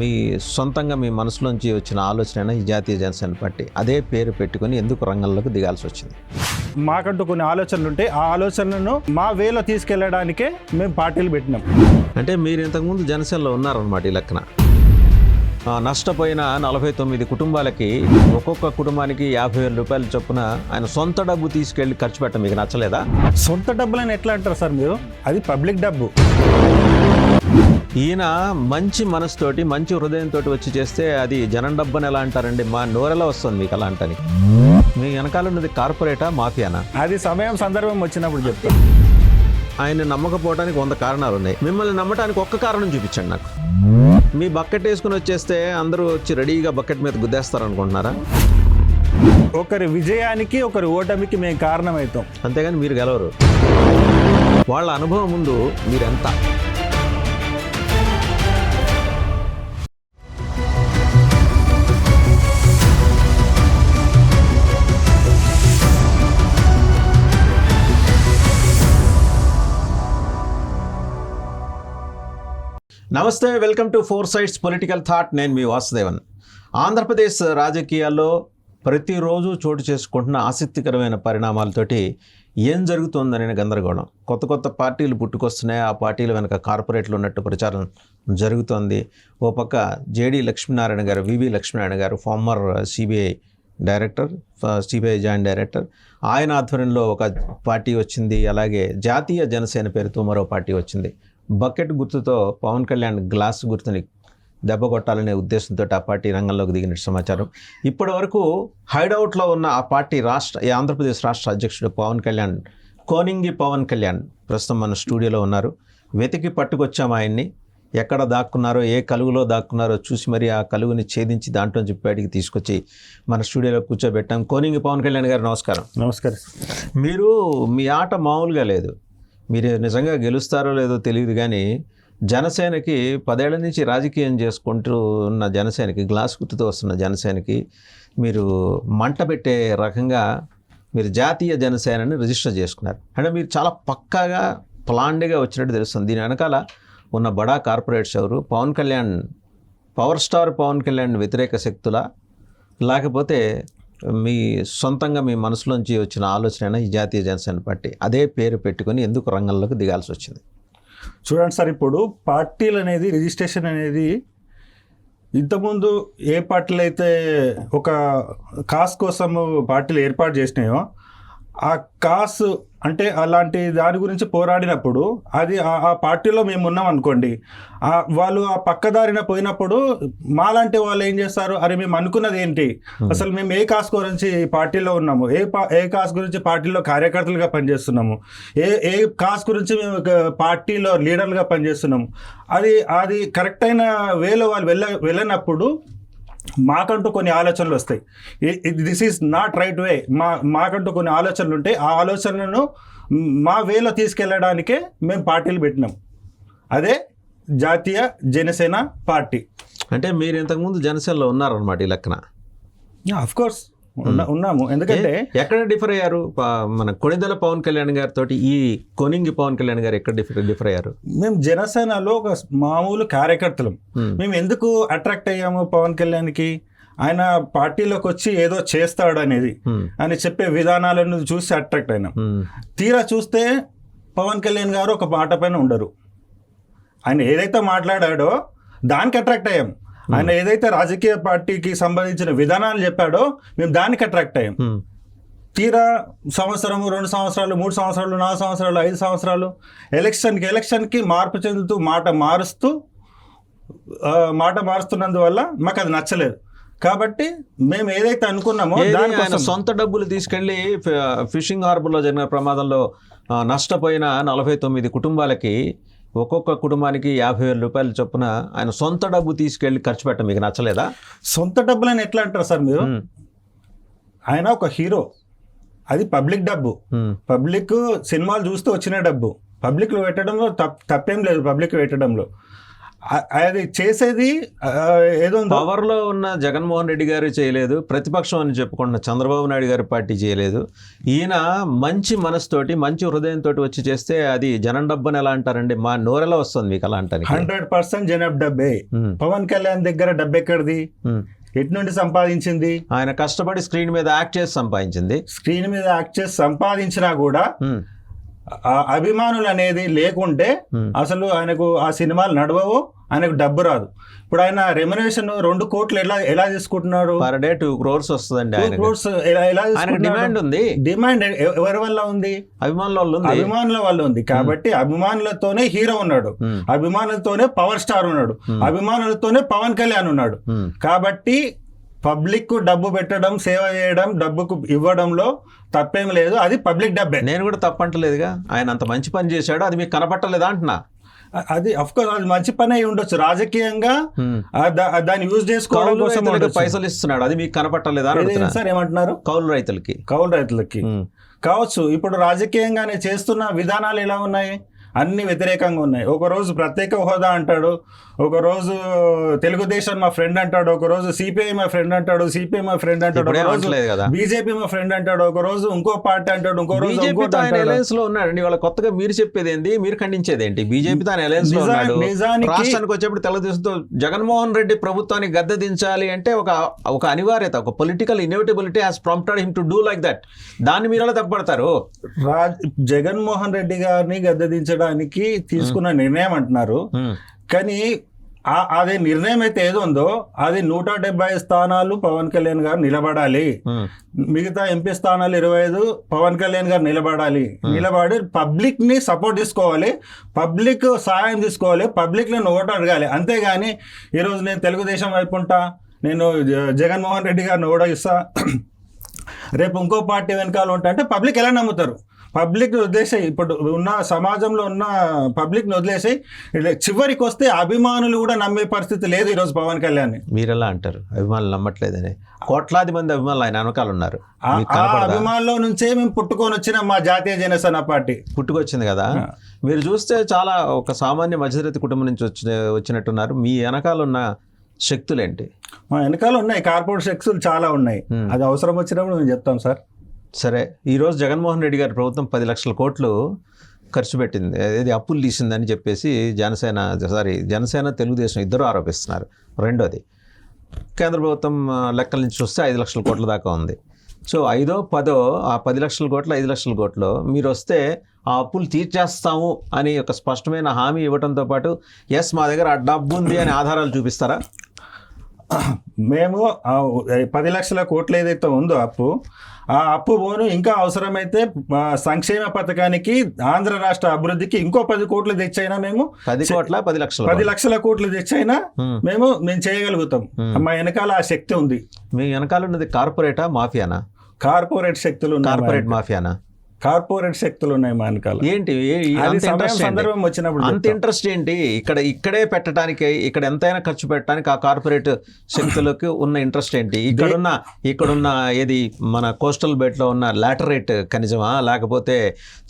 మీ సొంతంగా మీ మనసులోంచి వచ్చిన ఆలోచన ఈ జాతీయ జనసేన పార్టీ అదే పేరు పెట్టుకొని ఎందుకు రంగంలోకి దిగాల్సి వచ్చింది? మాకంటూ కొన్ని ఆలోచనలు ఉంటాయి. ఆ ఆలోచనలను మా వేలో తీసుకెళ్లడానికే మేము పార్టీలు పెట్టినాం. అంటే మీరు ఇంతకుముందు జనసేనలో ఉన్నారన్నమాట ఈ లెక్కన. నష్టపోయిన 49 కుటుంబాలకి ఒక్కొక్క కుటుంబానికి 50,000 రూపాయల చొప్పున ఆయన సొంత డబ్బు తీసుకెళ్లి ఖర్చు పెట్టడం మీకు నచ్చలేదా? సొంత డబ్బులని ఎట్లా అంటారు సార్ మీరు? అది పబ్లిక్ డబ్బు. ఈయన మంచి మనసుతోటి మంచి హృదయంతో వచ్చి చేస్తే అది జనం డబ్బు అని ఎలా అంటారండి? మా నోరెలా వస్తుంది మీకు అలా అంటని? మీ వెనకాల ఉన్నది కార్పొరేటా మాఫియానా? అది సమయం సందర్భం వచ్చినప్పుడు చెప్తాను. ఆయన నమ్మకపోవడానికి 100 కారణాలు ఉన్నాయి. మిమ్మల్ని నమ్మటానికి ఒక్క కారణం చూపించండి నాకు. మీ బకెట్ వేసుకుని వచ్చేస్తే అందరూ వచ్చి రెడీగా బకెట్ మీద గుద్దేస్తారు అనుకుంటున్నారా? ఒకరి విజయానికి ఒకరి ఓటమికి మేము కారణమవుతాం, అంతేగాని మీరు గెలవరు. వాళ్ళ అనుభవం ముందు మీరెంత? నమస్తే, welcome to 4 sides political thought. నేను మీ వాసుదేవన్. ఆంధ్రప్రదేశ్ రాజకీయాల్లో ప్రతిరోజు చోటు చేసుకుంటున్న ఆసక్తికరమైన పరిణామాలతోటి ఏం జరుగుతుందనే గందరగోళం. కొత్త కొత్త పార్టీలు పుట్టుకొస్తున్నాయి. ఆ పార్టీల వెనక కార్పొరేట్లు ఉన్నట్టు ప్రచారం జరుగుతోంది. ఓ పక్క జేడి లక్ష్మీనారాయణ గారు, వివి లక్ష్మీనారాయణ గారు, former CBI director, CBI joint director, ఆయన ఆధ్వర్యంలో ఒక పార్టీ వచ్చింది. అలాగే జాతీయ జనసేన పేరుతో మరో పార్టీ వచ్చింది. బకెట్ గుర్తుతో పవన్ కళ్యాణ్ గ్లాస్ గుర్తుని దెబ్బ కొట్టాలనే ఉద్దేశంతో ఆ పార్టీ రంగంలోకి దిగినట్టు సమాచారం. ఇప్పటి వరకు హైడౌట్లో ఉన్న ఆ పార్టీ ఆంధ్రప్రదేశ్ రాష్ట్ర అధ్యక్షుడు పవన్ కళ్యాణ్, కోనింగి పవన్ కళ్యాణ్ ప్రస్తుతం మన స్టూడియోలో ఉన్నారు. వెతికి పట్టుకొచ్చాము ఆయన్ని. ఎక్కడ దాక్కున్నారో, ఏ కలుగులో దాక్కున్నారో చూసి మరి ఆ కలుగుని ఛేదించి దాంట్లో చెప్పి బయటికి తీసుకొచ్చి మన స్టూడియోలో కూర్చోబెట్టాం. కోనింగి పవన్ కళ్యాణ్ గారు నమస్కారం. నమస్కారం. మీరు మీ ఆట మామూలుగా లేదు. మీరు నిజంగా గెలుస్తారో లేదో తెలియదు కానీ జనసేనకి 10 ఏళ్ల నుంచి రాజకీయం చేసుకుంటూ ఉన్న జనసేనకి, గ్లాస్ గుర్తుతో వస్తున్న జనసేనకి మీరు మంట పెట్టే రకంగా మీరు జాతీయ జనసేనని రిజిస్టర్ చేసుకున్నారు. అంటే మీరు చాలా పక్కాగా ప్లాన్డ్గా వచ్చినట్టు తెలుస్తుంది. దీని వెనకాల ఉన్న బడా కార్పొరేట్స్ ఎవరు? పవన్ కళ్యాణ్, పవర్ స్టార్ పవన్ కళ్యాణ్ వ్యతిరేక శక్తుల, లేకపోతే మీ సొంతంగా మీ మనసులోంచి వచ్చిన ఆలోచన ఈ జాతీయ జనసేన పార్టీ అదే పేరు పెట్టుకొని ఎందుకు రంగంలోకి దిగాల్సి వచ్చింది? చూడండి సార్, ఇప్పుడు పార్టీలు అనేది, రిజిస్ట్రేషన్ అనేది ఇంతకుముందు ఏ పార్టీలు అయితే ఒక కాస్ కోసం పార్టీలు ఏర్పాటు చేసినాయో, ఆ కాస్ అంటే అలాంటి దాని గురించి పోరాడినప్పుడు అది ఆ పార్టీలో మేము ఉన్నాం అనుకోండి, వాళ్ళు ఆ పక్కదారిన పోయినప్పుడు మాలాంటి వాళ్ళు ఏం చేస్తారు, అరే మేము అనుకున్నది ఏంటి, అసలు మేము ఏ కాస్ గురించి పార్టీలో ఉన్నాము, ఏ కాస్ గురించి పార్టీలో కార్యకర్తలుగా పనిచేస్తున్నాము, ఏ కాస్ గురించి మేము పార్టీలో లీడర్లుగా పనిచేస్తున్నాము, అది కరెక్ట్ అయిన వేలో వాళ్ళు వెళ్ళినప్పుడు మాకంటూ కొన్ని ఆలోచనలు వస్తాయి. This is not right way. మాకంటూ కొన్ని ఆలోచనలు ఉంటాయి. ఆ ఆలోచనలను మా వేలో తీసుకెళ్లడానికే మేము పార్టీలు పెట్టినాం. అదే జాతీయ జనసేన పార్టీ. అంటే మీరు ఇంతకుముందు జనసేనలో ఉన్నారన్నమాట ఈ లెక్కన. ఆఫ్ కోర్స్ ఉన్నాము. ఎందుకంటే ఎక్కడ డిఫర్ అయ్యారు? మన కొణిదెల పవన్ కళ్యాణ్ గారితో ఈ కొనింగి పవన్ కళ్యాణ్ గారు ఎక్కడ డిఫర్ అయ్యారు? మేము జనసేనలో ఒక మామూలు కార్యకర్తలం. మేము ఎందుకు అట్రాక్ట్ అయ్యాము పవన్ కళ్యాణ్కి? ఆయన పార్టీలోకి వచ్చి ఏదో చేస్తాడు అనేది అని చెప్పే విధానాలను చూసి అట్రాక్ట్ అయినాం. తీరా చూస్తే పవన్ కళ్యాణ్ గారు ఒక మాట పైన ఉండరు. ఆయన ఏదైతే మాట్లాడాడో దానికి అట్రాక్ట్ అయ్యాం. ఆయన ఏదైతే రాజకీయ పార్టీకి సంబంధించిన విధానాలు చెప్పాడో మేము దానికి అట్రాక్ట్ అయ్యాం. తీరా సంవత్సరము, 2 సంవత్సరాలు, 3 సంవత్సరాలు, 4 సంవత్సరాలు, 5 సంవత్సరాలు ఎలక్షన్కి మార్పు చెందుతూ మాట మారుస్తున్నందువల్ల మాకు అది నచ్చలేదు. కాబట్టి మేము ఏదైతే అనుకున్నామో దానికోసం సొంత డబ్బులు తీసుకెళ్లి ఫిషింగ్ హార్బర్లో జరిగిన ప్రమాదంలో నష్టపోయిన 49 కుటుంబాలకి ఒక్కొక్క కుటుంబానికి 50,000 రూపాయల చొప్పున ఆయన సొంత డబ్బు తీసుకెళ్లి ఖర్చు పెట్టడం మీకు నచ్చలేదా? సొంత డబ్బులని ఎట్లా అంటారు సార్ మీరు? ఆయన ఒక హీరో. అది పబ్లిక్ డబ్బు. పబ్లిక్ సినిమాలు చూస్తూ వచ్చిన డబ్బు పబ్లిక్లో పెట్టడంలో తప్పేం లేదు. పబ్లిక్ పెట్టడంలో అది చేసేది ఏదో ఉందో పవర్లో ఉన్న జగన్మోహన్ రెడ్డి గారు చేయలేదు, ప్రతిపక్షం అని చెప్పుకుంటున్న చంద్రబాబు నాయుడు గారి పార్టీ చేయలేదు. ఈయన మంచి మనసుతోటి మంచి హృదయంతో వచ్చి చేస్తే అది జనం డబ్బని ఎలా అంటారండి? మా నోరెలా వస్తుంది మీకు అలా అంటారు? 100% జనాబ్ డబ్బే. పవన్ కళ్యాణ్ దగ్గర డబ్బు ఎక్కడిది? ఎటు నుండి సంపాదించింది? ఆయన కష్టపడి స్క్రీన్ మీద యాక్ట్ చేసి సంపాదించింది. స్క్రీన్ మీద యాక్ట్ చేసి సంపాదించినా కూడా ఆ అభిమానులు అనేది లేకుంటే అసలు ఆయనకు ఆ సినిమాలు నడవవు, ఆయనకు డబ్బు రాదు. ఇప్పుడు ఆయన రెమ్యునరేషన్ 2 కోట్లు ఎలా తీసుకుంటున్నారు? పర్ డే 2 crores వస్తుందండి. 2 crores ఎలా డిమాండ్ ఉంది. డిమాండ్ ఎవరి వల్ల ఉంది? అభిమానుల వల్ల ఉంది. కాబట్టి అభిమానులతోనే హీరో ఉన్నాడు, అభిమానులతోనే పవర్ స్టార్ ఉన్నాడు, అభిమానులతోనే పవన్ కళ్యాణ్ ఉన్నాడు. కాబట్టి పబ్లిక్ డబ్బు పెట్టడం, సేవ చేయడం, డబ్బుకు ఇవ్వడంలో తప్పేం లేదు. అది పబ్లిక్ డబ్బే. నేను కూడా తప్పంటలేదుగా. ఆయన అంత మంచి పని చేశాడు, అది మీకు కనపట్టలేదా అంటున్నా. అది అఫ్కోర్స్ అది మంచి పని అయి ఉండొచ్చు. రాజకీయంగా దాన్ని యూజ్ చేసుకోవడం కోసం పైసలు ఇస్తున్నాడు, అది మీకు కనపట్టలేదా సార్? ఏమంటున్నారు? కౌలు రైతులకి కావచ్చు. ఇప్పుడు రాజకీయంగానే చేస్తున్న విధానాలు ఎలా ఉన్నాయి? అన్ని వ్యతిరేకంగా ఉన్నాయి. ఒకరోజు ప్రత్యేక హోదా అంటాడు, ఒకరోజు తెలుగుదేశం మా ఫ్రెండ్ అంటాడు, ఒకరోజు సిపిఐ మా ఫ్రెండ్ అంటాడు, సిపిఐ మా ఫ్రెండ్ అంటాడు, ఒకరోజు బీజేపీ మా ఫ్రెండ్ అంటాడు, ఒకరోజు ఇంకో పార్టీ అంటాడు, ఇంకో రోజు అలయన్స్ లో ఉన్నాడు. వాళ్ళ కొత్తగా మీరు చెప్పేది ఏంటి, మీరు ఖండించేది ఏంటి? బీజేపీతో ఆయన అలయన్స్ లో ఉన్నాడు. రాష్ట్రానికి వచ్చేప్పుడు తెలుగుదేశంతో జగన్మోహన్ రెడ్డి ప్రభుత్వాన్ని గద్దె దించాలి అంటే ఒక అనివార్యత, ఒక political inevitability has prompted him to do like that. దాన్ని మీరు ఎలా తప్పడతారు? జగన్మోహన్ రెడ్డి గారిని గద్దె దించడానికి తీసుకున్న నిర్ణయం అంటున్నారు, కానీ అదే నిర్ణయం అయితే ఏదో ఉందో అది 170 స్థానాలు పవన్ కళ్యాణ్ గారు నిలబడాలి, మిగతా ఎంపీ స్థానాలు 25 పవన్ కళ్యాణ్ గారు నిలబడి పబ్లిక్ ని సపోర్ట్ తీసుకోవాలి, పబ్లిక్ సహాయం తీసుకోవాలి, పబ్లిక్ ని ఓటు అడగాలి. అంతేగాని ఈరోజు నేను తెలుగుదేశం వైపు ఉంటా, నేను జగన్మోహన్ రెడ్డి గారిని ఓడిస్తా, రేపు ఇంకో పార్టీ వెనకాల ఉంటా అంటే పబ్లిక్ ఎలా నమ్ముతారు? పబ్లిక్ వదిలేసాయి. ఇప్పుడు ఉన్న సమాజంలో ఉన్న పబ్లిక్ని వదిలేసాయి. చివరికి వస్తే అభిమానులు కూడా నమ్మే పరిస్థితి లేదు ఈరోజు పవన్ కళ్యాణ్. మీరెలా అంటారు అభిమానులు నమ్మట్లేదని? కోట్లాది మంది అభిమానులు ఆయన వెనకాల ఉన్నారు. అభిమానుల నుంచే మేము పుట్టుకొని వచ్చిన మా జాతీయ జనసేన పార్టీ పుట్టుకొచ్చింది కదా. మీరు చూస్తే చాలా ఒక సామాన్య మధ్యతరగతి కుటుంబం నుంచి వచ్చినట్టున్నారు. మీ వెనకాల ఉన్న శక్తులేంటి? మా వెనకాల ఉన్నాయి కార్పొరేట్ శక్తులు చాలా ఉన్నాయి. అది అవసరం వచ్చినప్పుడు మేము చెప్తాం సార్. సరే, ఈరోజు జగన్మోహన్ రెడ్డి గారి ప్రభుత్వం 10 లక్షల కోట్లు ఖర్చు పెట్టింది, ఏది అప్పులు తీసిందని చెప్పేసి జనసేన తెలుగుదేశం ఇద్దరు ఆరోపిస్తున్నారు. రెండోది, కేంద్ర ప్రభుత్వం లెక్కల నుంచి చూస్తే 5 లక్షల కోట్ల దాకా ఉంది. సో 5ో 10ో ఆ 10 లక్షల కోట్లు 5 లక్షల కోట్లు మీరు వస్తే ఆ అప్పులు తీర్చేస్తాము అని ఒక స్పష్టమైన హామీ ఇవ్వడంతో పాటు ఎస్ మా దగ్గర ఆ డబ్బు ఉంది అని ఆధారాలు చూపిస్తారా? మేము 10 లక్షల కోట్లు ఏదైతే ఉందో ఆ అప్పు పోను ఇంకా అవసరమైతే సంక్షేమ పథకానికి ఆంధ్ర రాష్ట్ర అభివృద్ధికి ఇంకో 10 కోట్లు తెచ్చైనా మేము 10 లక్షల కోట్లు తెచ్చైనా మేము చేయగలుగుతాం. మా వెనకాల ఆ శక్తి ఉంది. మీ వెనకాల ఉన్నది కార్పొరేటా మాఫియానా? కార్పొరేట్ శక్తులు, కార్పొరేట్ మాఫియానా? కార్పొరేట్ శక్తులు ఉన్నాయి మా వెనకాల. ఏంటి సందర్భం వచ్చినప్పుడు అంత ఇంట్రెస్ట్ ఏంటి? ఇక్కడే పెట్టడానికి, ఇక్కడ ఎంతైనా ఖర్చు పెట్టడానికి ఆ కార్పొరేట్ శక్తులకు ఉన్న ఇంట్రెస్ట్ ఏంటి? ఇక్కడున్న ఏది మన కోస్టల్ బెల్ట్లో ఉన్న లాటరైట్ ఖనిజమా, లేకపోతే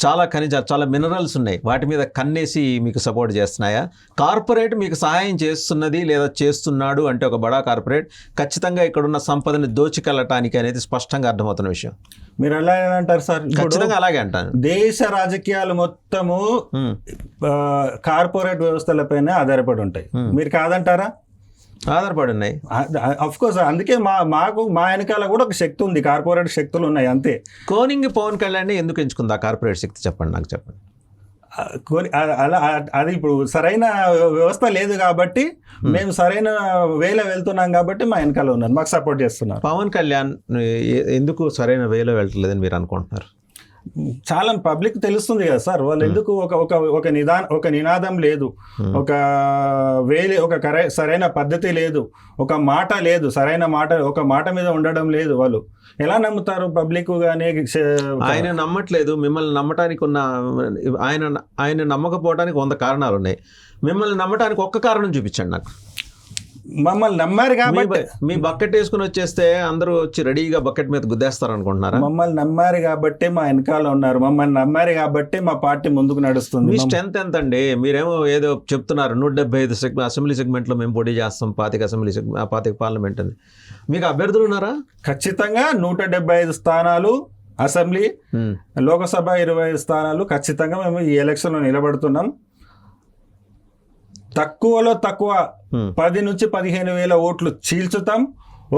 చాలా మినరల్స్ ఉన్నాయి, వాటి మీద కన్నేసి మీకు సపోర్ట్ చేస్తున్నాయా? కార్పొరేట్ మీకు సహాయం చేస్తున్నది లేదా చేస్తున్నాడు అంటే ఒక బడా కార్పొరేట్ ఖచ్చితంగా ఇక్కడున్న సంపదని దోచుకెళ్ళటానికి అనేది స్పష్టంగా అర్థమవుతున్న విషయం. మీరు ఎలా అంటారు సార్? ఖచ్చితంగా అలాగే అంటాను. దేశ రాజకీయాలు మొత్తము కార్పొరేట్ వ్యవస్థలపైనే ఆధారపడి ఉంటాయి. మీరు కాదంటారా? ఆధారపడి ఉన్నాయి. అఫ్ కోర్స్, అందుకే మా వెనకాల కూడా ఒక శక్తి ఉంది, కార్పొరేట్ శక్తులు ఉన్నాయి అంతే. కోనింగ్ పవన్ కళ్యాణ్ ఎందుకు ఎంచుకుంది ఆ కార్పొరేట్ శక్తి? చెప్పండి, నాకు చెప్పండి. అలా అది ఇప్పుడు సరైన వ్యవస్థ లేదు కాబట్టి మేము సరైన వేలో వెళ్తున్నాం కాబట్టి మా వెనకాల ఉన్నారు, మాకు సపోర్ట్ చేస్తున్నారు. పవన్ కళ్యాణ్ ఎందుకు సరైన వేలో వెళ్తలేదని మీరు అనుకుంటున్నారు? చాలా పబ్లిక్ తెలుస్తుంది కదా సార్, వాళ్ళు ఎందుకు ఒక నినాదం లేదు, సరైన పద్ధతి లేదు, ఒక మాట లేదు, సరైన మాట ఒక మాట మీద ఉండడం లేదు. వాళ్ళు ఎలా నమ్ముతారు పబ్లిక్? గానే ఆయన నమ్మట్లేదు. మిమ్మల్ని నమ్మటానికి ఆయన నమ్మకపోవడానికి 100 కారణాలు ఉన్నాయి. మిమ్మల్ని నమ్మటానికి ఒక్క కారణం చూపించండి నాకు. మమ్మల్ని నమ్మారు కాబట్టి మీ బకెట్ వేసుకుని వచ్చేస్తే అందరూ వచ్చి రెడీగా బకెట్ మీద గుద్దేస్తారు అనుకుంటున్నారా? మమ్మల్ని నమ్మారు కాబట్టి మా వెనకాల ఉన్నారు, మమ్మల్ని నమ్మారు కాబట్టి మా పార్టీ ముందుకు నడుస్తుంది. మీ స్ట్రెంత్ ఎంత అండి? మీరేమో ఏదో చెప్తున్నారు 175 అసెంబ్లీ సెగ్మెంట్లో మేము పోటీ చేస్తాం, 25 అసెంబ్లీ సెగ్మెంట్, 25 పార్లమెంట్ అని. మీకు అభ్యర్థులు ఉన్నారా? ఖచ్చితంగా 175 స్థానాలు అసెంబ్లీ, లోకసభ 25 స్థానాలు ఖచ్చితంగా మేము ఈ ఎలక్షన్లో నిలబడుతున్నాం. తక్కువలో తక్కువ 10 నుంచి 15 వేల ఓట్లు చీల్చుతాం.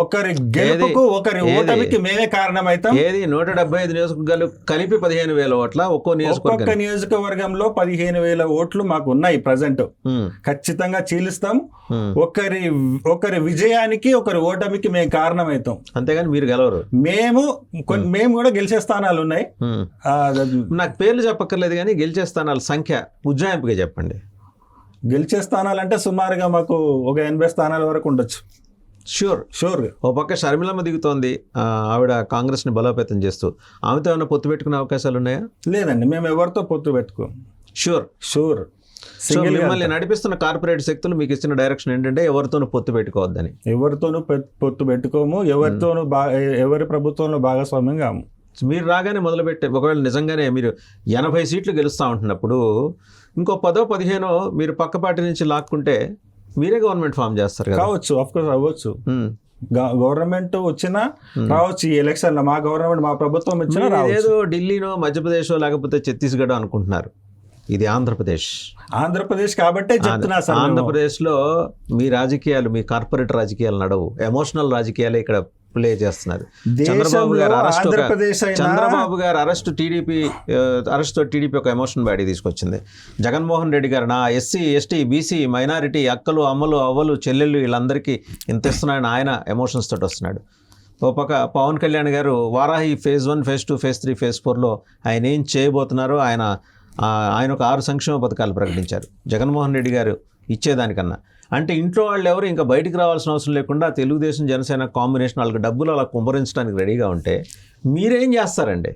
ఒకరి గెలుపుకు ఒకరి ఓటమికి మేమే కారణమవుతాం. ఏది 175 నియోజకవర్గాలు కలిపి 15,000 ఓట్ల ఒక్కొక్క నియోజకవర్గంలో 15,000 ఓట్లు మాకు ఉన్నాయి ప్రజెంట్. ఖచ్చితంగా చీలుస్తాం. ఒకరి విజయానికి ఒకరి ఓటమికి మేము కారణమవుతాం, అంతేగాని మీరు గెలవరు. మేము కూడా గెలిచే స్థానాలు ఉన్నాయి. నాకు పేర్లు చెప్పక్కర్లేదు కానీ గెలిచే స్థానాల సంఖ్య ఉజ్జాయింపుగా చెప్పండి. గెలిచే స్థానాలంటే సుమారుగా మాకు ఒక 80 స్థానాల వరకు ఉండొచ్చు. షూర్. ఓ పక్క షర్మిలమ్మ దిగుతోంది, ఆవిడ కాంగ్రెస్ని బలోపేతం చేస్తూ. ఆమెతో ఏమైనా పొత్తు పెట్టుకునే అవకాశాలు ఉన్నాయా? లేదండి, మేము ఎవరితో పొత్తు పెట్టుకోం. షూర్. సో మిమ్మల్ని నడిపిస్తున్న కార్పొరేట్ శక్తులు మీకు ఇచ్చిన డైరెక్షన్ ఏంటంటే ఎవరితోనూ పొత్తు పెట్టుకోవద్దని. ఎవరితోనూ పొత్తు పెట్టుకోము, ఎవరి ప్రభుత్వంలో భాగస్వామ్యం కాము. మీరు రాగానే మొదలుపెట్టే, ఒకవేళ నిజంగానే మీరు 80 సీట్లు గెలుస్తూ ఉంటున్నప్పుడు ఇంకో 10-15 మీరు పక్క పార్టీ నుంచి లాక్కుంటే మీరే గవర్నమెంట్ ఫామ్ చేస్తారు కదా? కావచ్చు, ఆఫ్కోర్స్ అవ్వచ్చు. గవర్నమెంట్ వచ్చినా రావచ్చు ఈ ఎలక్షన్ లో. మా గవర్నమెంట్, మా ప్రభుత్వం వచ్చినా ఏదో ఢిల్లీనో మధ్యప్రదేశో లేకపోతే ఛత్తీస్గఢ్ అనుకుంటున్నారు. ఇది ఆంధ్రప్రదేశ్ కాబట్టే చెప్తున్నా సార్. ఆంధ్రప్రదేశ్లో మీ రాజకీయాలు, మీ కార్పొరేట్ రాజకీయాలు నడవు, ఎమోషనల్ రాజకీయాలే ఇక్కడ ప్లే చేస్తున్నారు. చంద్రబాబు గారు అరెస్ట్ తో టీడీపీ ఒక ఎమోషన్ బాడీ తీసుకొచ్చింది. జగన్మోహన్ రెడ్డి గారు నా ఎస్సీ ఎస్టీ బీసీ మైనారిటీ అక్కలు అమ్మలు అవ్వలు చెల్లెళ్ళు వీళ్ళందరికీ ఇంత ఇస్తున్నాయని ఆయన ఎమోషన్స్ తోటి వస్తున్నాడు. ఓ పక్క పవన్ కళ్యాణ్ గారు Varahi phase 1 phase 2 phase 3 phase 4లో ఆయన ఏం చేయబోతున్నారో ఆయన ఒక 6 సంక్షేమ పథకాలు ప్రకటించారు జగన్మోహన్ రెడ్డి గారు ఇచ్చేదానికన్నా. అంటే ఇంట్లో వాళ్ళు ఎవరు ఇంకా బయటికి రావాల్సిన అవసరం లేకుండా తెలుగుదేశం జనసేన కాంబినేషన్ వాళ్ళకి డబ్బులు అలా కుమ్మరించడానికి రెడీగా ఉంటే మీరేం చేస్తారండి?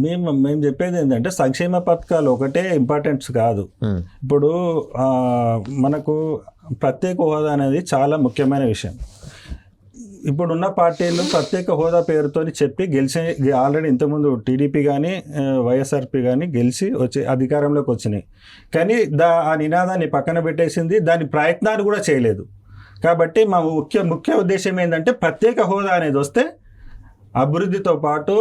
మేము చెప్పేది ఏంటంటే సంక్షేమ పథకాలు ఒకటే ఇంపార్టెంట్స్ కాదు. ఇప్పుడు మనకు ప్రత్యేక హోదా అనేది చాలా ముఖ్యమైన విషయం. ఇప్పుడున్న పార్టీలు ప్రత్యేక హోదా పేరుతో చెప్పి ఆల్రెడీ ఇంతకుముందు టీడీపీ కానీ వైఎస్ఆర్పీ కానీ గెలిచి వచ్చి అధికారంలోకి వచ్చినాయి. కానీ ఆ నినాదాన్ని పక్కన పెట్టేసింది, దాని ప్రయత్నాలు కూడా చేయలేదు. కాబట్టి మా ముఖ్య ఉద్దేశం ఏంటంటే ప్రత్యేక హోదా అనేది వస్తే అభివృద్ధితో పాటు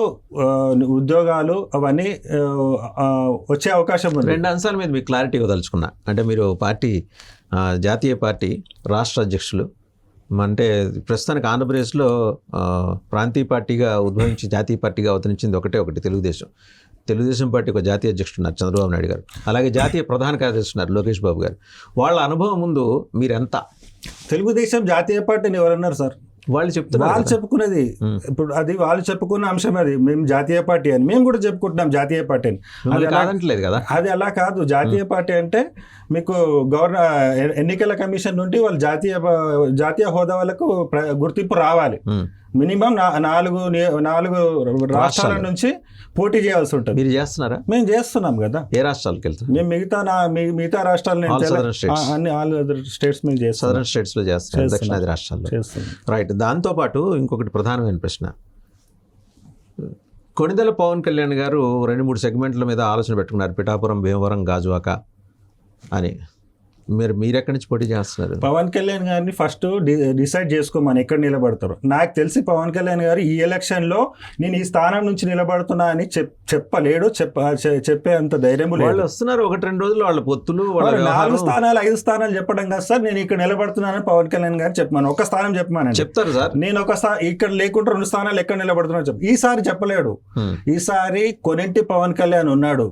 ఉద్యోగాలు అవన్నీ వచ్చే అవకాశం ఉంది. 2 అంశాల మీద మీకు క్లారిటీ ఇవ్వదలుచుకున్నా. అంటే మీరు పార్టీ, జాతీయ పార్టీ రాష్ట్ర అధ్యక్షులు, అంటే ప్రస్తుతానికి ఆంధ్రప్రదేశ్లో ప్రాంతీయ పార్టీగా ఉద్భవించి జాతీయ పార్టీగా అవతరించింది ఒకటి తెలుగుదేశం పార్టీ ఒక జాతీయ అధ్యక్షుడు ఉన్నారు చంద్రబాబు నాయుడు గారు, అలాగే జాతీయ ప్రధాన కార్యదర్శి ఉన్నారు లోకేష్ బాబు గారు. వాళ్ళ అనుభవం ముందు మీరెంత? తెలుగుదేశం జాతీయ పార్టీని ఎవరన్నారు సార్? వాళ్ళు చెప్తున్నారు, వాళ్ళు చెప్పుకునేది. ఇప్పుడు అది వాళ్ళు చెప్పుకున్న అంశం. అది మేము జాతీయ పార్టీ అని మేము కూడా చెప్పుకుంటున్నాం జాతీయ పార్టీ అని. కాదంటలేదు కదా, అది అలా కాదు. జాతీయ పార్టీ అంటే మీకు ఎన్నికల కమిషన్ నుండి వాళ్ళు జాతీయ హోదా వాళ్ళకు గుర్తింపు రావాలి. మినిమం 4 రాష్ట్రాల నుంచి పోటీ చేయాల్సి ఉంటుంది. మీరు చేస్తున్నారా? మేము చేస్తున్నాం కదా. ఏ రాష్ట్రాలకు వెళ్తాం? మేము మిగతా రాష్ట్రాలను అన్ని ఆల్ అదర్ స్టేట్స్ మేము చేస్తాం. సదరన్ స్టేట్స్లో చేస్తున్నాం, దక్షిణాది రాష్ట్రాల్లో చేస్తున్నాం. రైట్. దాంతోపాటు ఇంకొకటి ప్రధానమైన ప్రశ్న, కొణిదెల పవన్ కళ్యాణ్ గారు 2-3 సెగ్మెంట్ల మీద ఆలోచన పెట్టుకున్నారు, పిఠాపురం, భీమవరం, గాజువాక అని. మీరెక్కడి నుంచి పోటీ చేస్తున్నారు? పవన్ కళ్యాణ్ గారిని ఫస్ట్ డిసైడ్ చేసుకోమని ఎక్కడ నిలబడతారు. నాకు తెలిసి పవన్ కళ్యాణ్ గారు ఈ ఎలక్షన్లో నేను ఈ స్థానం నుంచి నిలబడుతున్నా అని చెప్పలేడు, చెప్పే అంత ధైర్యం లేదు. వాళ్ళు వస్తున్నారు 1-2 రోజులు, వాళ్ళ పొత్తులు 4 స్థానాలు 5 స్థానాలు చెప్పడం కదా సార్. నేను ఇక్కడ నిలబడుతున్నానని పవన్ కళ్యాణ్ గారు చెప్పమను, ఒక స్థానం చెప్పమని చెప్తారు సార్. నేను ఇక్కడ లేకుండా 2 స్థానాలు ఎక్కడ నిలబడుతున్నా ఈసారి చెప్పలేడు. ఈసారి కొనింటి పవన్ కళ్యాణ్ ఉన్నాడు.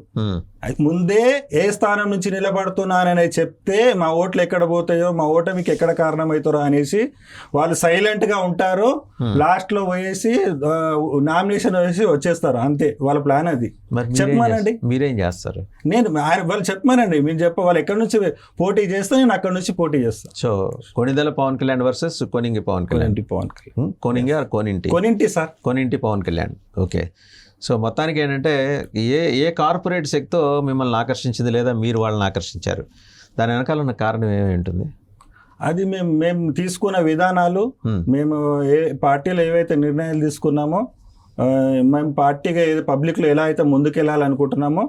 ముందే ఏ స్థానం నుంచి నిలబడుతున్నానని చెప్తే మా ఓట్లు ఎక్కడ పోతాయో, మా ఓటమికి ఎక్కడ కారణమవుతారో అనేసి వాళ్ళు సైలెంట్ గా ఉంటారు. లాస్ట్ లో పోయేసి నామినేషన్ వేసి వచ్చేస్తారు, అంతే వాళ్ళ ప్లాన్. అది చెప్పమానండి. మీరేం చేస్తారు? వాళ్ళు చెప్పమానండి, మీరు వాళ్ళు ఎక్కడి నుంచి పోటీ చేస్తే నేను అక్కడ నుంచి పోటీ చేస్తాను. So Konidela Pawan Kalyan versus Koningi Pawan Kalyan. Koninti sir, Koninti Pawan Kalyan. Okay. So మొత్తానికి ఏంటంటే ఏ కార్పొరేట్ శక్తితో మిమ్మల్ని ఆకర్షించింది లేదా మీరు వాళ్ళని ఆకర్షించారు? దాని వెనకాల ఉన్న కారణం ఏమి ఉంటుంది? అది మేము తీసుకున్న విధానాలు, మేము ఏ పార్టీలో ఏవైతే నిర్ణయాలు తీసుకున్నామో, మేము పార్టీగా ఏదో పబ్లిక్లో ఎలా అయితే ముందుకెళ్ళాలనుకుంటున్నామో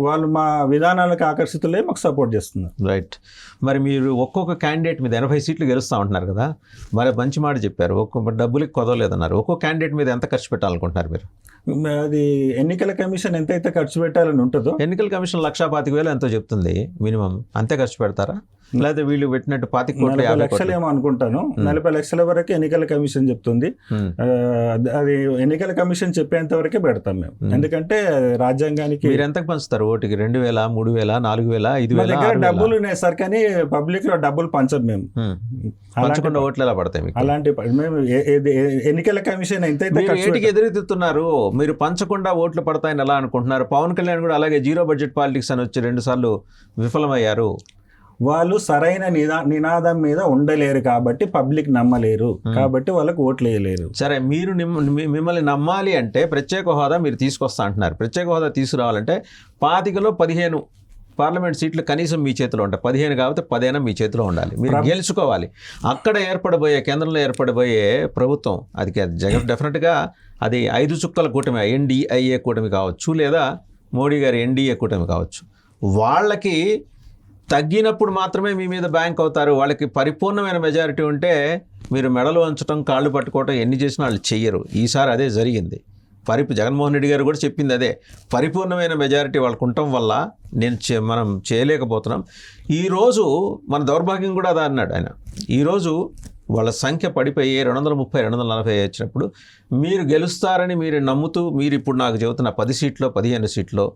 వాళ్ళు మా విధానాలకు ఆకర్షితులే మాకు సపోర్ట్ చేస్తున్నారు. రైట్. మరి మీరు ఒక్కొక్క క్యాండిడేట్ మీద 80 సీట్లు గెలుస్తూ ఉంటున్నారు కదా, మరి మంచి మాట చెప్పారు, ఒక్కొక్క డబ్బులకి కొదవలేదన్నారు. ఒక్కొక్క క్యాండిడేట్ మీద ఎంత ఖర్చు పెట్టాలనుకుంటున్నారు మీరు? అది ఎన్నికల కమిషన్ ఎంతైతే ఖర్చు పెట్టాలని ఉంటుందో, ఎన్నికల కమిషన్ 1,25,000 ఎంతో చెప్తుంది మినిమం, అంతే ఖర్చు పెడతారా? లేదా వీళ్ళు పెట్టినట్టు 25 కోట్లు 40 లక్షలు ఏమో అనుకుంటాను. 40 లక్షల వరకు ఎన్నికల కమిషన్ చెప్తుంది. అది ఎన్నికల కమిషన్ చెప్పేంత వరకే పెడతాం మేము. ఎందుకంటే రాజ్యాంగానికి మీరు ఎంతకు పంచుతారు ఓటుకి? 2,000, 3,000, 4,000, 5,000? దగ్గర డబ్బులు ఉన్నాయి సార్, కానీ పబ్లిక్ లో డబ్బులు పంచం మేము. పంచకుండా ఓట్లు ఎలా పడతాయి మీకు? అలాంటి మేము ఎన్నికల కమిషన్ ఎంతైతే ఏటికి ఎదురెత్తుతున్నారు, మీరు పంచకుండా ఓట్లు పడతాయని ఎలా అనుకుంటున్నారు? పవన్ కళ్యాణ్ కూడా అలాగే జీరో బడ్జెట్ పాలిటిక్స్ అని వచ్చి 2 సార్లు విఫలమయ్యారు. వాళ్ళు సరైన నినాదం మీద ఉండలేరు కాబట్టి పబ్లిక్ నమ్మలేరు, కాబట్టి వాళ్ళకి ఓట్లు వేయలేరు. సరే, మీరు మిమ్మల్ని నమ్మాలి అంటే ప్రత్యేక హోదా మీరు తీసుకొస్తా అంటున్నారు. ప్రత్యేక హోదా తీసుకురావాలంటే 25లో 15 పార్లమెంట్ సీట్లు కనీసం మీ చేతిలో ఉంటాయి. 15 కాబట్టి 10 మీ చేతిలో ఉండాలి. మీరు గెలుచుకోవాలి. అక్కడ ఏర్పడబోయే, కేంద్రంలో ఏర్పడబోయే ప్రభుత్వం అది డెఫినెట్గా అది 5 చుక్కల కూటమి, NDIA కూటమి కావచ్చు, లేదా మోడీ గారి NDA కూటమి కావచ్చు. వాళ్ళకి తగ్గినప్పుడు మాత్రమే మీ మీద బ్యాంక్ అవుతారు. వాళ్ళకి పరిపూర్ణమైన మెజారిటీ ఉంటే మీరు మెడలు వంచడం, కాళ్ళు పట్టుకోవటం ఎన్ని చేసినా వాళ్ళు చెయ్యరు. ఈసారి అదే జరిగింది. జగన్మోహన్ రెడ్డి గారు కూడా చెప్పింది అదే. పరిపూర్ణమైన మెజారిటీ వాళ్ళకు ఉండటం వల్ల మనం చేయలేకపోతున్నాం. ఈరోజు మన దౌర్భాగ్యం కూడా అదే అన్నాడు ఆయన. ఈరోజు వాళ్ళ సంఖ్య పడిపోయి 230, 240 వచ్చినప్పుడు మీరు గెలుస్తారని మీరు నమ్ముతూ మీరు ఇప్పుడు నాకు చెబుతున్న 10 సీట్లో 15 సీట్లో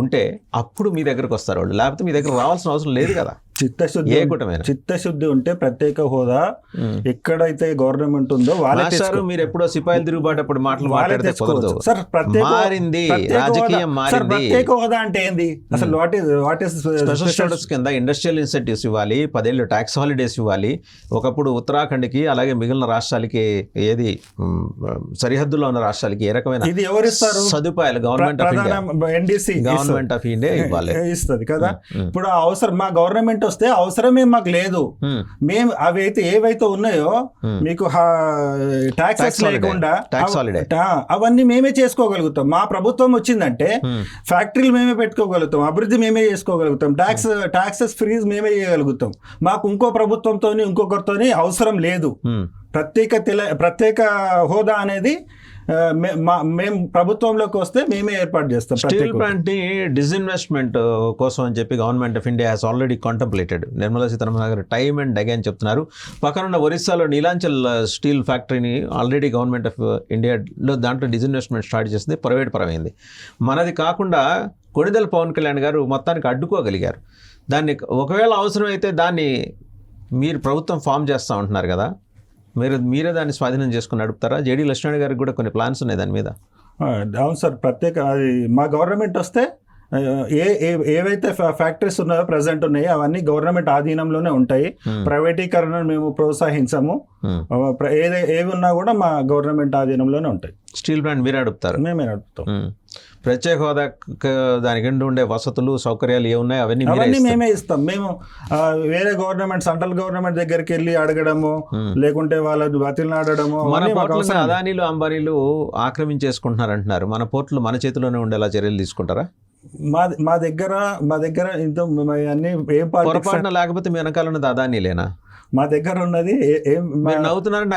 ఉంటే అప్పుడు మీ దగ్గరకు వస్తారు వాళ్ళు. లేకపోతే మీ దగ్గర రావాల్సిన అవసరం లేదు కదా. చిత్తశుద్ధి ఉంటే ప్రత్యేక హోదా ఎక్కడైతే గవర్నమెంట్ ఉందో వాళ్ళే మీరు ఎప్పుడో సిపాయిలు తిరుగుబాటు అప్పుడు మాట్లాడితే మారింది, రాజకీయం మారింది. ప్రత్యేక హోదా అంటే ఏంది అసలు? వాట్ ఇస్ స్పెషల్ స్టేటస్ కింద ఇండస్ట్రియల్ ఇన్సెంటివ్స్ ఇవ్వాలి, 10 ఏళ్ళు ట్యాక్స్ హాలిడేస్ ఇవ్వాలి. ఒకప్పుడు ఉత్తరాఖండ్కి అలాగే మిగిలిన రాష్ట్రాలకి, ఏది సరిహద్దులో ఉన్న రాష్ట్రాలకి ఏ రకమైన ఇది ఎవరిస్తారు సదుపాయాలు గవర్నమెంట్ ఆఫ్ ఇండియా ఇవ్వాలి, ఇస్తుంది కదా. ఇప్పుడు అవసరం మా గవర్నమెంట్ వస్తే అవసరమే మాకు లేదు. మేము అవైతే ఏవైతే ఉన్నాయో మీకు ట్యాక్సెస్ లేకుండా అవన్నీ మేమే చేసుకోగలుగుతాం. మా ప్రభుత్వం వచ్చిందంటే ఫ్యాక్టరీలు మేమే పెట్టుకోగలుగుతాం, అభివృద్ధి మేమే చేసుకోగలుగుతాం, ట్యాక్సెస్ ఫ్రీజ్ మేమే చేయగలుగుతాం. మాకు ఇంకో ప్రభుత్వంతో ఇంకొకరితోని అవసరం లేదు. ప్రత్యేక హోదా అనేది మేము ప్రభుత్వంలోకి వస్తే మేమే ఏర్పాటు చేస్తాం. స్టీల్ ప్లాంట్ డిస్ఇన్వెస్ట్మెంట్ కోసం అని చెప్పి government of India has already contemplated. Nirmala Sitharaman గారు టైమ్ అండ్ అగైన్ చెప్తున్నారు. పక్కనున్న ఒరిస్సాలో నీలాంచల్ స్టీల్ ఫ్యాక్టరీని ఆల్రెడీ గవర్నమెంట్ ఆఫ్ ఇండియాలో దాంట్లో డిస్ఇన్వెస్ట్మెంట్ స్టార్ట్ చేసింది, ప్రైవేట్ పరమైంది. మనది కాకుండా కొణిదెల పవన్ కళ్యాణ్ గారు మొత్తానికి అడ్డుకోగలిగారు. దాన్ని ఒకవేళ అవసరమైతే దాన్ని మీరు ప్రభుత్వం ఫామ్ చేస్తూ ఉంటున్నారు కదా, మీరే దాన్ని స్వాధీనం చేసుకుని నడుపుతారా? జేడీ లక్ష్మణ్ గారికి కూడా కొన్ని ప్లాన్స్ ఉన్నాయి దాని మీద. అవును సార్, అది మా గవర్నమెంట్ వస్తే ఏవైతే ఫ్యాక్టరీస్ ఉన్నాయో ప్రజెంట్ ఉన్నాయో అవన్నీ గవర్నమెంట్ ఆధీనంలోనే ఉంటాయి. ప్రైవేటీకరణను మేము ప్రోత్సహించము. ఏవి ఉన్నా కూడా మా గవర్నమెంట్ ఆధీనంలోనే ఉంటాయి. స్టీల్ ప్లాంట్ మీరే నడుపుతారు? మేమే నడుపుతాం. ప్రత్యేక హోదా దానికి ఉండే వసతులు సౌకర్యాలు ఏమున్నాయి అవన్నీ మేమే ఇస్తాం. మేము వేరే గవర్నమెంట్, సెంట్రల్ గవర్నమెంట్ దగ్గరికి వెళ్ళి అడగడము, లేకుంటే వాళ్ళ బతిలాడడము. మన అదానీలు అంబానీలు ఆక్రమించేసుకుంటున్నారు అంటున్నారు. మన పోర్టులు మన చేతిలోనే ఉండేలా చర్యలు తీసుకుంటారా? మా దగ్గర ఇంత అన్ని ఏం పొరపాటున లేకపోతే మీ వెనకాల ఉన్నది అదానీలేనా? మా దగ్గర ఉన్నది నవ్వుతున్నారని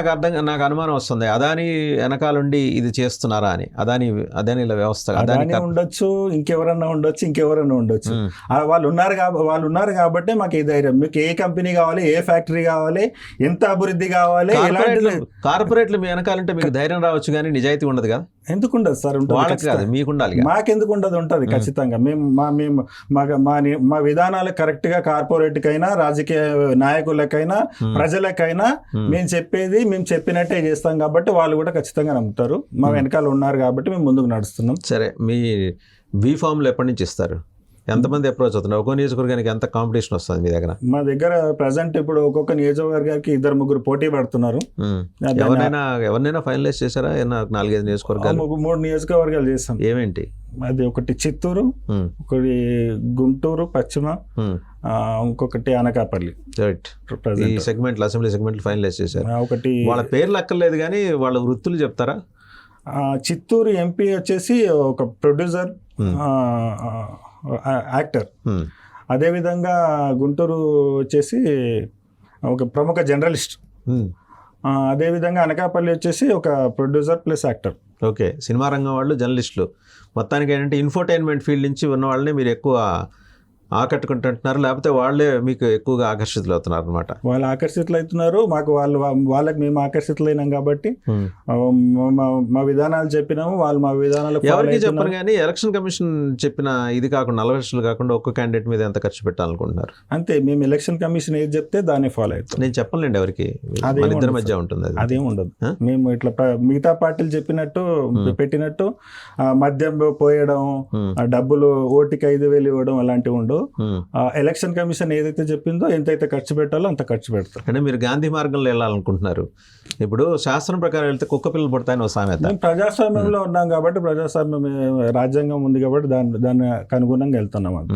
నాకు అనుమానం వస్తుంది. అదానీ వెనకాలండి ఇది చేస్తున్నారా అని. అదానీల వ్యవస్థ అదానీ ఉండొచ్చు, ఇంకెవరన్నా ఉండొచ్చు. వాళ్ళు ఉన్నారు కాబట్టి మాకు ఈ ధైర్యం. మీకు ఏ కంపెనీ కావాలి, ఏ ఫ్యాక్టరీ కావాలి, ఎంత అభివృద్ధి కావాలి. కార్పొరేట్లు మీ వెనకాలంటే మీకు ధైర్యం రావచ్చు, కానీ నిజాయితీ ఉండదు కదా. ఎందుకు ఉండదు సార్? మీకుండాలి. మాకెందుకు ఉండదు? ఉంటుంది ఖచ్చితంగా. మా విధానాలు కరెక్ట్ గా కార్పొరేట్ కైనా, రాజకీయ నాయకులకైనా, ప్రజలకైనా మేము చెప్పినట్టే చేస్తాం కాబట్టి వాళ్ళు కూడా ఖచ్చితంగా నమ్ముతారు. మా వెనకాల ఉన్నారు కాబట్టి మేము ముందుకు నడుస్తున్నాం. సరే, మీ బీఫామ్లు ఎప్పటి నుంచి ఇస్తారు? ఎంతమంది అప్రోచ్ అవుతున్నారు? ఒక్కో నియోజకవర్గానికి ఎంత కాంపిటీషన్ వస్తుంది మీ దగ్గర? మా దగ్గర ప్రజెంట్ ఇప్పుడు ఒక్కొక్క నియోజకవర్గానికి 2-3 పోటీ పడుతున్నారు. ఎవరినైనా ఫైనలైజ్ చేశారా? 4-5 నియోజకవర్గాలు? 3 నియోజకవర్గాలు చేస్తాం. ఏమేంటి? అది ఒకటి చిత్తూరు, ఒకటి గుంటూరు పశ్చిమ, ఇంకొకటి అనకాపల్లి. రైట్. ఈ సెగ్మెంట్లు అసెంబ్లీ సెగ్మెంట్లు ఫైనలైజ్ చేశారు. ఒకటి వాళ్ళ పేర్లు అక్కర్లేదు కానీ వాళ్ళ వృత్తులు చెప్తారా? చిత్తూరు ఎంపీ వచ్చేసి ఒక ప్రొడ్యూసర్, యాక్టర్. అదేవిధంగా గుంటూరు వచ్చేసి ఒక ప్రముఖ జర్నలిస్ట్. అదేవిధంగా అనకాపల్లి వచ్చేసి ఒక producer plus actor. Okay, cinema రంగం వాళ్ళు జర్నలిస్టులు. మొత్తానికి ఏంటంటే ఇన్ఫోటైన్మెంట్ ఫీల్డ్ నుంచి ఉన్న వాళ్ళని మీరు ఎక్కువ ఆకట్టుకుంటుంటున్నారు, లేకపోతే వాళ్ళే మీకు ఎక్కువగా ఆకర్షితులు అవుతున్నారు అనమాట? వాళ్ళు ఆకర్షితులు అవుతున్నారు, మాకు వాళ్ళకి మేము ఆకర్షితులైనాం కాబట్టి మా విధానాలు చెప్పినాము, వాళ్ళు మా విధానాలు ఎవరికి చెప్పరు. కానీ ఎలక్షన్ కమిషన్ చెప్పిన ఇది కాకుండా 40 లక్షలు కాకుండా ఒక్క క్యాండిడేట్ మీద ఎంత ఖర్చు పెట్టాలనుకుంటున్నారు? అంతే, మేము ఎలక్షన్ కమిషన్ ఏది చెప్తే దాన్ని ఫాలో అవుతాం. నేను చెప్పలేండి ఎవరికి, మన ఇద్దరి మధ్య ఉంటుంది. అదేం ఉండదు. మేము ఇట్లా మిగతా పార్టీలు చెప్పినట్టు పెట్టినట్టు మద్యం పోయడం, డబ్బులు ఓటికి 5,000 ఇవ్వడం అలాంటివి ఉండవు. ఎలక్షన్ కమిషన్ ఏదైతే చెప్పిందో ఎంతైతే ఖర్చు పెట్టాలో అంత ఖర్చు పెడతారు. అంటే మీరు గాంధీ మార్గంలో వెళ్ళాలనుకుంటున్నారు. ఇప్పుడు శాస్త్రం ప్రకారం వెళ్తే కుక్క పిల్లలు పుడతాయని ఒక సామెత. మేము ప్రజాస్వామ్యంలో ఉన్నాం కాబట్టి, ప్రజాస్వామ్యం రాజ్యాంగం ఉంది కాబట్టి దానికి అనుగుణంగా వెళ్తున్నాం.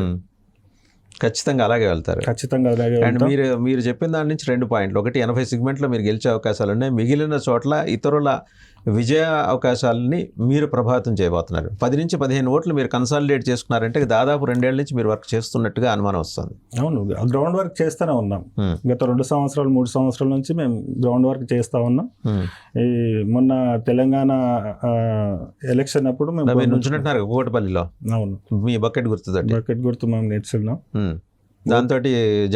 ఖచ్చితంగా అలాగే వెళ్తారు. ఖచ్చితంగా అలాగే. అండ్ మీరు చెప్పిన దాని నుంచి 2 పాయింట్లు. ఒకటి, 80 సెగ్మెంట్లో మీరు గెలిచే అవకాశాలు ఉన్నాయి. మిగిలిన చోట్ల ఇతరుల విజయ అవకాశాలని మీరు ప్రభావితం చేయబోతున్నారు. 10 నుంచి 15 ఓట్లు మీరు కన్సాలిడేట్ చేసుకున్నారంటే దాదాపు 2 ఏళ్ల నుంచి మీరు వర్క్ చేస్తున్నట్టుగా అనుమానం వస్తుంది. అవును, గ్రౌండ్ వర్క్ చేస్తూనే ఉన్నాం. గత 2 సంవత్సరాలు 3 సంవత్సరాల నుంచి మేము గ్రౌండ్ వర్క్ చేస్తూ ఉన్నాం. ఈ మొన్న తెలంగాణ ఎలక్షన్ అప్పుడు మేము నుంచుంటున్నారు కోటపల్లిలో. అవును, మీ బకెట్ గుర్తు మేము నేర్చుకున్నాం. దాంతో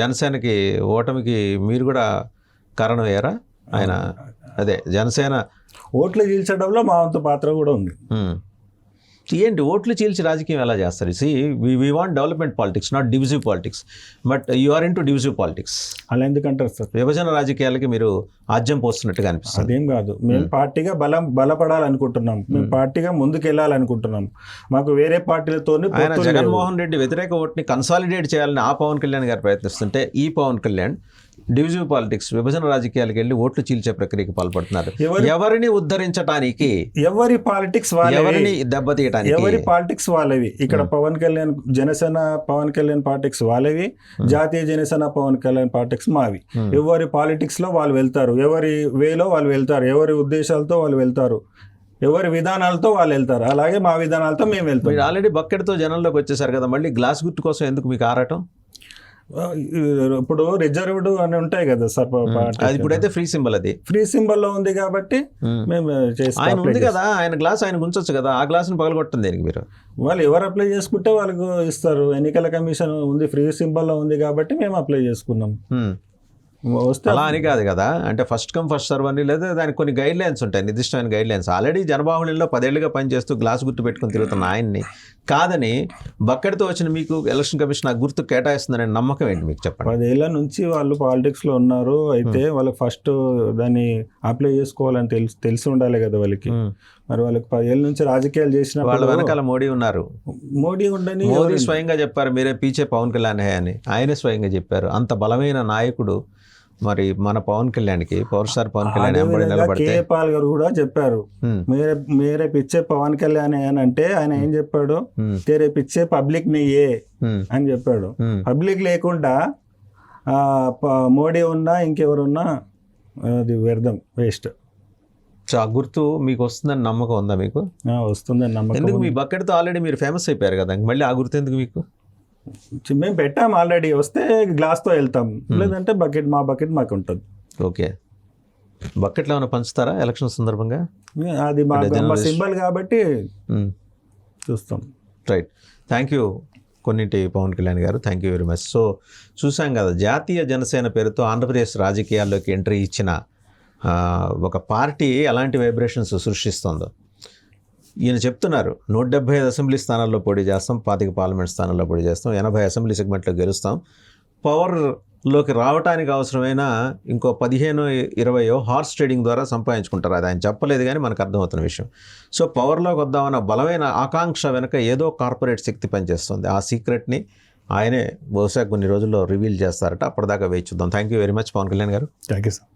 జనసేనకి ఓటమికి మీరు కూడా కారణమయ్యారా? ఆయన అదే జనసేన ఓట్లు చీల్చడంలో మా వంతు పాత్ర కూడా ఉంది. ఏంటి ఓట్లు చీల్చి రాజకీయం ఎలా చేస్తారు? We want development politics, not divisive politics. But you are in to divisive politics. అలా ఎందుకంటారు సార్? విభజన రాజకీయాలకి మీరు ఆజ్యం పోస్తున్నట్టుగా అనిపిస్తుంది. అదేం కాదు, మేము పార్టీగా బలపడాలనుకుంటున్నాం, మేము పార్టీగా ముందుకు వెళ్ళాలనుకుంటున్నాం. మాకు వేరే పార్టీలతో ఆయన జగన్మోహన్ రెడ్డి వ్యతిరేక ఓటుని కన్సాలిడేట్ చేయాలని ఆ పవన్ కళ్యాణ్ గారు ప్రయత్నిస్తుంటే, ఈ పవన్ కళ్యాణ్ డివిజివ్ పాలిటిక్స్, విభజన రాజకీయాలకు వెళ్ళి ఓట్లు చీల్చే ప్రక్రియకి పాల్పడుతున్నారు. ఎవరిని ఉద్ధరించడానికి, ఎవరి పాలిటిక్స్ ఎవరిని దెబ్బతీయడానికి, ఎవరి పాలిటిక్స్ వాళ్ళవి. ఇక్కడ పవన్ కళ్యాణ్ జనసేన పవన్ కళ్యాణ్ పాలిటిక్స్ వాళ్ళవి, జాతీయ జనసేన పవన్ కళ్యాణ్ పాలిటిక్స్ మావి. ఎవరి పాలిటిక్స్ లో వాళ్ళు వెళ్తారు, ఎవరి వేలో వాళ్ళు వెళ్తారు, ఎవరి ఉద్దేశాలతో వాళ్ళు వెళ్తారు, ఎవరి విధానాలతో వాళ్ళు వెళ్తారు. అలాగే మా విధానాలతో మేము వెళ్తాం. మీరు ఆల్రెడీ బకెట్తో జనంలోకి వచ్చేసారు కదా, మళ్ళీ గ్లాస్ గుర్తు కోసం ఎందుకు మీకు ఆరాటం? ఇప్పుడు రిజర్వ్డ్ అని ఉంటాయి కదా సార్, అది ఇప్పుడైతే ఫ్రీ సింబల్, అది ఫ్రీ సింబల్ లో ఉంది కాబట్టి మేము ఆయన ఉంది కదా, ఆయన గ్లాస్ ఆయన ఉంచొచ్చు కదా, ఆ గ్లాసుని పగలగొట్టండి దేనికి మీరు? వాళ్ళు ఎవరు అప్లై చేసుకుంటే వాళ్ళకు ఇస్తారు. ఎన్నికల కమిషన్ ఉంది, ఫ్రీ సింబల్ లో ఉంది కాబట్టి మేము అప్లై చేసుకున్నాం. వస్తే అలా అని కాదు కదా, అంటే ఫస్ట్ కమ్ ఫస్ట్ సర్వ్ అని, లేదా దానికి కొన్ని గైడ్ లైన్స్ ఉంటాయి, నిర్దిష్టమైన గైడ్ లైన్స్. ఆల్రెడీ జనబాహుళ్యంలో 10 ఏళ్లుగా పనిచేస్తూ గ్లాస్ గుర్తు పెట్టుకుని తిరుగుతున్న ఆయన్ని కాదని బక్కడితో వచ్చిన మీకు ఎలక్షన్ కమిషన్ ఆ గుర్తు కేటాయిస్తుందనే నమ్మకం ఏంటి మీకు? చెప్పండి. 10 ఏళ్ల నుంచి వాళ్ళు పాలిటిక్స్ లో ఉన్నారు, అయితే వాళ్ళకి ఫస్ట్ దాన్ని అప్లై చేసుకోవాలని తెలిసి ఉండాలి కదా వాళ్ళకి. మరి వాళ్ళకి 10 ఏళ్ళ నుంచి రాజకీయాలు చేసిన వాళ్ళ వెనకాల మోడీ ఉన్నారు. మోడీ ఉండని మోదీ స్వయంగా చెప్పారు, మీరే పీచే పవన్ కళ్యాణ్ అని. ఆయనే స్వయంగా చెప్పారు. అంత బలమైన నాయకుడు మరి మన పవన్ కళ్యాణ్కి, పవర్ స్టార్ పవన్ కళ్యాణ్ ఎంబడి నిలబడితే. కే పాల్ గారు కూడా చెప్పారు, మేరే పిచ్చే పవన్ కళ్యాణ్ అని అంటే ఆయన ఏం చెప్పాడు, తేరే పిచ్చే పబ్లిక్ ని ఏ అని చెప్పాడు. పబ్లిక్ లేకుండా మోడీ ఉన్నా ఇంకెవరున్నా అది వ్యర్థం, వేస్ట్. సో ఆ గుర్తు మీకు వస్తుందని నమ్మకం ఉందా మీకు? వస్తుందని నమ్మకం. ఎందుకు? మీ బకెట్తో ఆల్రెడీ మీరు ఫేమస్ అయిపోయారు కదా, మళ్ళీ ఆ గుర్తు ఎందుకు మీకు? మేము పెట్టాం ఆల్రెడీ, వస్తే గ్లాస్తో వెళ్తాం, లేదంటే మా బకెట్ మాకు ఉంటుంది. ఓకే, బకెట్లో ఏమైనా పంచుతారా ఎలక్షన్ సందర్భంగా? అది మా సింబల్ కాబట్టి చూస్తాం. రైట్, థ్యాంక్ యూ కొన్నింటి పవన్ కళ్యాణ్ గారు, thank you very much. So చూసాం కదా, జాతీయ జనసేన పేరుతో ఆంధ్రప్రదేశ్ రాజకీయాల్లోకి ఎంట్రీ ఇచ్చిన ఒక పార్టీ ఎలాంటి వైబ్రేషన్స్ సృష్టిస్తుందో ఈయన చెప్తున్నారు. 175 అసెంబ్లీ స్థానాల్లో పోటీ చేస్తాం, 25 పార్లమెంట్ స్థానాల్లో పోటీ చేస్తాం, 80 అసెంబ్లీ సెగ్మెంట్లో గెలుస్తాం, పవర్లోకి రావడానికి అవసరమైన ఇంకో 15-20 హార్స్ ట్రేడింగ్ ద్వారా సంపాదించుకుంటారు. అది ఆయన చెప్పలేదు కానీ మనకు అర్థమవుతున్న విషయం. సో పవర్లోకి వద్దామన్న బలమైన ఆకాంక్ష వెనుక ఏదో కార్పొరేట్ శక్తి పనిచేస్తుంది. ఆ సీక్రెట్ని ఆయనే బహుశా కొన్ని రోజుల్లో రివీల్ చేస్తారట. అప్పటిదాకా వేచి చూద్దాం. Thank you very much Pawan Kalyan గారు. Thank you sir.